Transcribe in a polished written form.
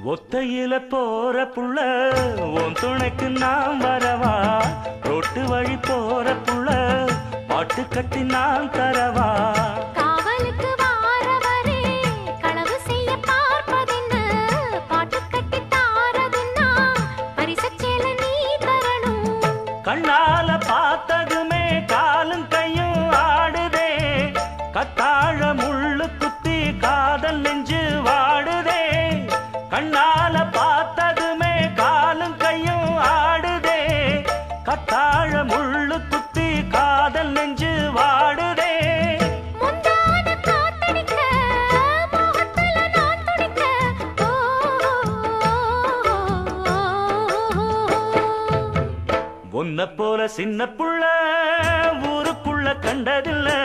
ஒத்தையில போற புள்ள உன் துணைக்கு நான் வரவா ரோட்டு வழி போற புள்ள பாட்டு கட்டி நான் தரவா காவலுக்கு வாரவரே களவு செய்ய பார்ப்பதென்ன பாட்டு கட்டி தாரதுன்னா பரிசச்சேல நீ தரணும் கண்ணால பார்த்ததுமே காலும் கையும் ஆடுதே கத்தாழ முள்ளு குத்தி காதல் நெஞ்சு வாடுதே கண்ணால பார்த்ததுமே காலும் கையும் ஆடுதே கத்தாழ முள்ளு குத்தி காதல் நெஞ்சு வாடுதே முந்தான காத்தடிக்க மோகத்துல நான் துடிக்க உன்னை போல சின்ன புள்ள ஊருக்குள்ள கண்டதில்லை